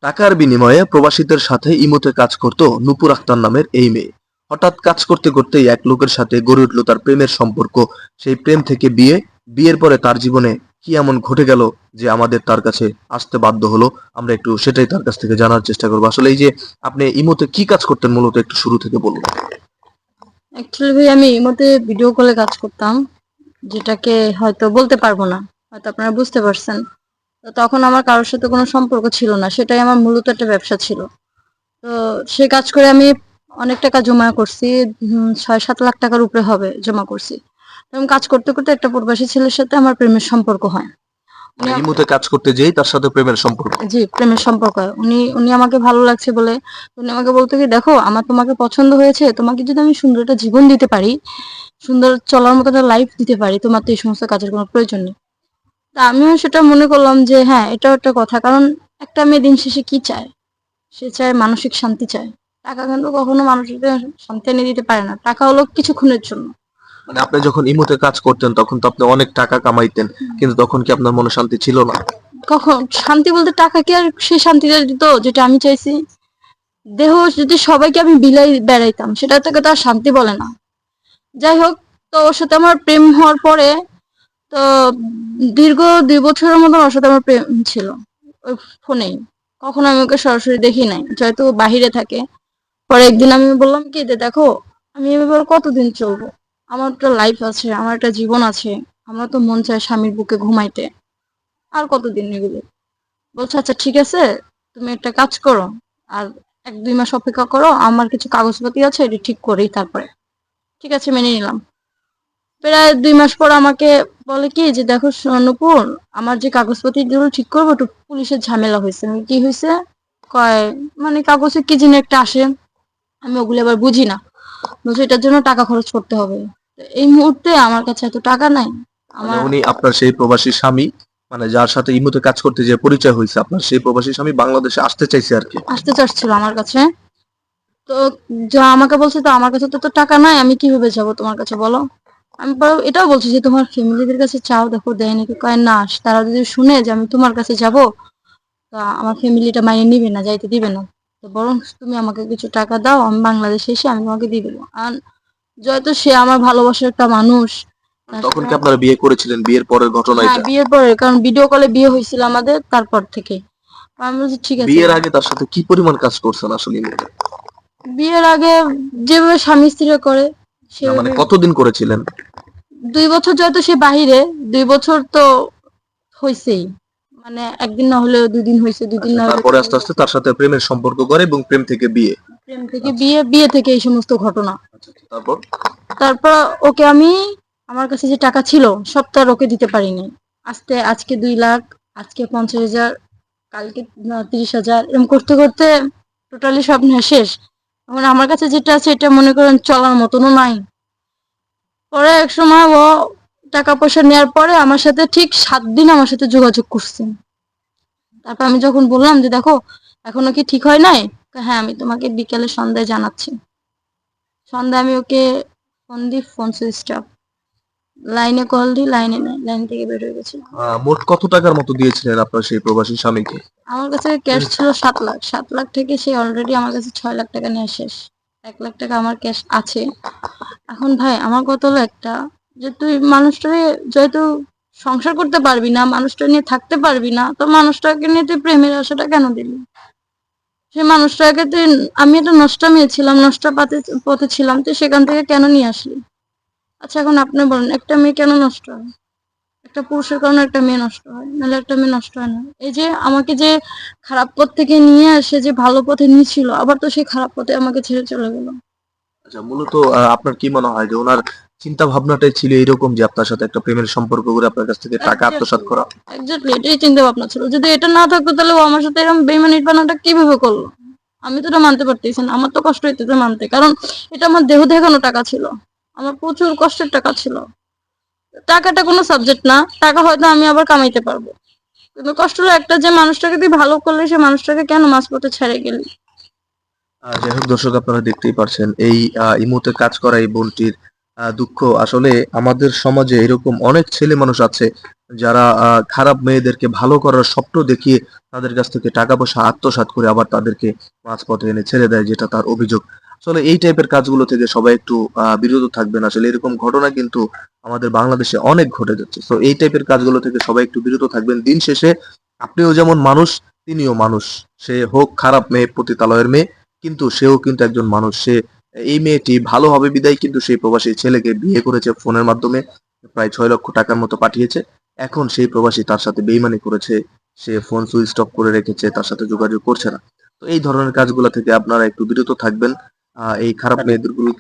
টাকার বিনিময়ে প্রবাসীদের সাথে ইমোতে কাজ করত নূপুর আক্তার নামের এই মেয়ে। হঠাৎ কাজ করতে করতেই এক লোকের সাথে গড়ে উঠল তার প্রেমের সম্পর্ক। সেই প্রেম থেকে বিয়ে, বিয়ের পরে তার জীবনে কি এমন ঘটে গেল যে আমাদের তার কাছে আসতে বাধ্য হলো। আমরা একটু সেটাই তার কাছ থেকে জানার চেষ্টা করবো। আসলে এই যে আপনি ইমোতে কি কাজ করতেন মূলত একটু শুরু থেকে বলুন। অ্যাকচুয়ালি ভাই আমি এই মধ্যে ভিডিও কলে কাজ করতাম, যেটাকে হয়তো বলতে পারবো না, হয়তো আপনারা বুঝতে পারছেন। তো তখন আমার কারোর সাথে কোনো সম্পর্ক ছিল না, সেটাই আমার মূলত একটা ব্যবসা ছিল। তো সে কাজ করে আমি অনেক টাকা জমা করছি, ৬-৭ লাখ টাকার উপরে হবে জমা করছি। তো আমি কাজ করতে করতে একটা প্রবাসী ছেলের সাথে আমার প্রেমের সম্পর্ক হয়। উনি মানে ইমোতে কাজ করতে যেই তার সাথে প্রেমের সম্পর্ক। জি, প্রেমের সম্পর্ক হয়। উনি উনি আমাকে ভালো লাগছে বলে উনি আমাকে বলতো কি, দেখো আমার তোমাকে পছন্দ হয়েছে, তোমাকে যদি আমি সুন্দর একটা জীবন দিতে পারি, সুন্দর চলার মতো একটা লাইফ দিতে পারি, তোমার তো এই সমস্ত কাজের কোনো প্রয়োজন নেই। তা আমিও সেটা মনে করলাম যে হ্যাঁ, এটাও একটা কথা। কারণ একটা মেয়ে দিন শেষে কি চায়? সে চায় মানসিক শান্তি চায়। টাকা কিন্তু কখনো মানুষের শান্তি এনে দিতে পারে না। টাকা হলো কিছুক্ষণের জন্য। মানে আপনি যখন ইমোতে কাজ করতেন তখন তো আপনি অনেক টাকা কামাইতেন, কিন্তু তখন কি আপনার মনে শান্তি ছিল না? কখন শান্তি বলতে টাকা কি আর সেই শান্তিটা দিত যেটা আমি চাইছি? দেহ যদি সবাইকে আমি বিলাই বেড়াইতাম, সেটা থেকে তো আর শান্তি বলে না। যাই হোক, তো ওর সাথে আমার প্রেম হওয়ার পরে তো দীর্ঘ ২ বছরের মতন ওর সাথে আমার প্রেম ছিল ওই ফোনেই। কখনো আমি ওকে সরাসরি দেখি নাই, যেহেতু বাহিরে থাকে। পরে একদিন আমি বললাম কি যে, দেখো আমি এভাবে কতদিন চলবো? আমার একটা লাইফ আছে, আমার একটা জীবন আছে। আমার তো মন চায় স্বামীর বুকে ঘুমাইতে। আর কতদিন এগুলো? বলছে আচ্ছা ঠিক আছে, তুমি একটা কাজ করো, আর ১-২ মাস অপেক্ষা করো, আমার কিছু কাগজপাতি আছে, এটা ঠিক করেই তারপরে। ঠিক আছে, মেনে নিলাম। প্রায় ২ মাস পর আমাকে বলে কি যে, দেখো নূপুর, আমার যে কাগজপত্র যেগুলো ঠিক করবো, একটু পুলিশের ঝামেলা হয়েছে। আমি কি হয়েছে? কয় মানে কাগজে কি যেন একটা আসে, আমি ওগুলো আবার বুঝি না। বলছে এটার জন্য টাকা খরচ করতে হবে। তো এই মুহূর্তে আমার কাছে এত টাকা নাই। মানে আমার উনি আপনার সেই প্রবাসী স্বামী, মানে যার সাথে ইমোতে কাজ করতে যে পরিচয় হয়েছে, আপনার সেই প্রবাসী স্বামী বাংলাদেশে আসতে চাইছে আর কি। আসতে চাচ্ছিল আমার কাছে। তো যা আমাকে বলছে, তো আমার কাছে তো টাকা নাই, আমি কিভাবে যাবো তোমার কাছে বলো? আমি এটাও বলছি যে তোমার ফ্যামিলিদের কাছে চাও, দেখো দেয় নাকি। কয় না, তারা যদি শুনে যে আমি তোমার কাছে যাব, তা আমার ফ্যামিলিটা মাইনে নিবে না, যাইতে দিবে না। তো বরং তুমি আমাকে কিছু টাকা দাও, আমি বাংলাদেশে এসে আমি তোমাকে দিয়ে দেবো। আর যেহেতু সে আমার ভালোবাসার একটা মানুষ, তার তখন সাথে কি আপনারা বিয়ে করেছিলেন? বিয়ের পরের ঘটনা হ্যাঁ, এটা? বিয়ের পরে, কারণ ভিডিও কলে বিয়ে হয়েছিল আমাদের, তারপর থেকে আমি বলছি ঠিক আছে। বিয়ের আগে তার সাথে কি পরিমাণ কাজ করছেন আসলে ইমোতে? বিয়ের আগে যেভাবে স্বামী স্ত্রী করে না মানে সেভাবে। কতদিন করেছিলেন? ২ বছর যেহেতু সে বাহিরে, ২ বছর তো হয়েছেই। মানে একদিন না হলেও ২ দিন হয়েছে, ২ দিন আচ্ছা, না হলে তারপরে ৩ দিন আস্তে আস্তে হয়েছে। তার সাথে প্রেমের সম্পর্ক করে এবং প্রেম থেকে বিয়ে। প্রেম থেকে আচ্ছা বিয়ে, বিয়ে থেকে এই সমস্ত ঘটনা। আচ্ছা আচ্ছা, তারপর? তারপর ওকে আমি, আমার কাছে যে টাকা ছিল সব তো আর ওকে দিতে পারিনি। আজকে ২ লাখ, আজকে ৫০,০০০, কালকে ৩০,০০০, এরকম করতে করতে টোটালি সব নেওয়া শেষ। এখন আমার কাছে যেটা আছে এটা মনে করেন চলার মতনও নাই। পরে এক সময় ও টাকা পয়সা নেওয়ার পরে আমার সাথে ঠিক ৭ দিন আমার সাথে যোগাযোগ করছে। তারপর আমি যখন বললাম যে দেখো এখনো কি ঠিক হয় নাই, হ্যাঁ আমি তোমাকে বিকেলে সন্ধ্যায় জানাচ্ছি। সন্ধ্যায় আমি ওকে ফোন দিই, ফোন সুইচ অফ। লাইনে কল দিই, লাইনে নাই, লাইন থেকে বের হয়ে গেছে। মোট কত টাকার মতো দিয়েছিলেন আপনার সেই প্রবাসী স্বামীকে? আমার কাছে ক্যাশ ছিল ৭ লাখ। ৭ লাখ থেকে সে অলরেডি আমার কাছে ৬ লাখ টাকা নিয়ে শেষ। ১ লাখ টাকা আমার ক্যাশ আছে। এখন ভাই আমার কথা হলো একটা, যে তুই মানুষটারে যেহেতু সংসার করতে পারবি না, মানুষটা নিয়ে থাকতে পারবি না, তো মানুষটাকে নিয়ে তুই প্রেমের আশাটা কেন দিলি? সেই মানুষটাকে তুই, আমি একটা নষ্টা মেয়ে ছিলাম, নষ্টা পথে ছিলাম, তুই সেখান থেকে কেন নিয়ে আসলি? আচ্ছা এখন আপনি বলেন, একটা মেয়ে কেন নষ্ট হয়? একটা পুরুষের কারণে একটা মেয়ে নষ্ট হয়, নাহলে একটা মেয়ে নষ্ট হয় না। এই যে আমাকে যে খারাপ পথ থেকে নিয়ে আসে, যে ভালো পথে নিয়েছিল, আবার তো সেই খারাপ পথে আমাকে ছেড়ে চলে গেল। আচ্ছা, মূলত আপনার কি মনে হয় যে উনার চিন্তা ভাবনাটাই ছিল এরকম যে আপনার সাথে একটা প্রেমের সম্পর্ক করে আপনার কাছ থেকে টাকা আত্মসাৎ এক্স্যাক্টলি, করা? এক্স্যাক্টলি এটাই চিন্তা ভাবনা ছিল। যদি এটা না থাকতো তাহলে ও আমার সাথে এরকম বেইমানিটা কিভাবে করলো? আমি তো এটা মানতে পারতেছি না। আমার তো কষ্ট হইতেছে মানতে, কারণ এটা আমার দেহ দেখানো টাকা ছিল। আমার প্রচুর কষ্টের টাকা ছিল। টাকাটা কোনো সাবজেক্ট না, টাকা হয়তো আমি আবার কামাইতে পারবো, কিন্তু কষ্ট হলো একটা, যে মানুষটাকে তুই ভালো করলে সে মানুষটাকে কেন মাঝপথে ছেড়ে গেলি? যাই হোক দর্শক, আপনারা দেখতেই পারছেন এই ইমোতে কাজ করা এই বোনটির দুঃখ। আসলে আমাদের সমাজে এরকম অনেক ছেলে মানুষ আছে যারা খারাপ মেয়েদেরকে ভালো করার স্বপ্ন দেখিয়ে তাদের কাছ থেকে টাকা পয়সা আত্মসাৎ করে আবার তাদেরকে মাঝপথে এনে ছেড়ে দেয়, যেটা তার অভিযোগ। আসলে এই টাইপের কাজগুলো থেকে সবাই একটু বিরত থাকবেন। আসলে এরকম ঘটনা কিন্তু আমাদের বাংলাদেশে অনেক ঘটে যাচ্ছে। তো এই টাইপের কাজগুলো থেকে সবাই একটু বিরত থাকবেন। দিন শেষে আপনিও যেমন মানুষ, তিনিও মানুষ। সে হোক খারাপ মেয়ে, পতিতালয়ের মেয়ে, কিন্তু সেও কিন্তু একজন মানুষ। এই মেয়েটি ভালো হবে বিধায় কিন্তু সেই প্রবাসী ছেলেকে বিয়ে করেছে ফোনের মাধ্যমে, প্রায় 6 লক্ষ টাকার মতো পাঠিয়েছে। এখন সেই প্রবাসী তার সাথে বেইমানি করেছে, সে ফোন সুইচ অফ করে রেখেছে, তার সাথে যোগাযোগ করছে না। তো এই ধরনের কাজগুলো থেকে আপনারা একটু বিরত থাকবেন, এই খারাপ মেয়েদের গুলো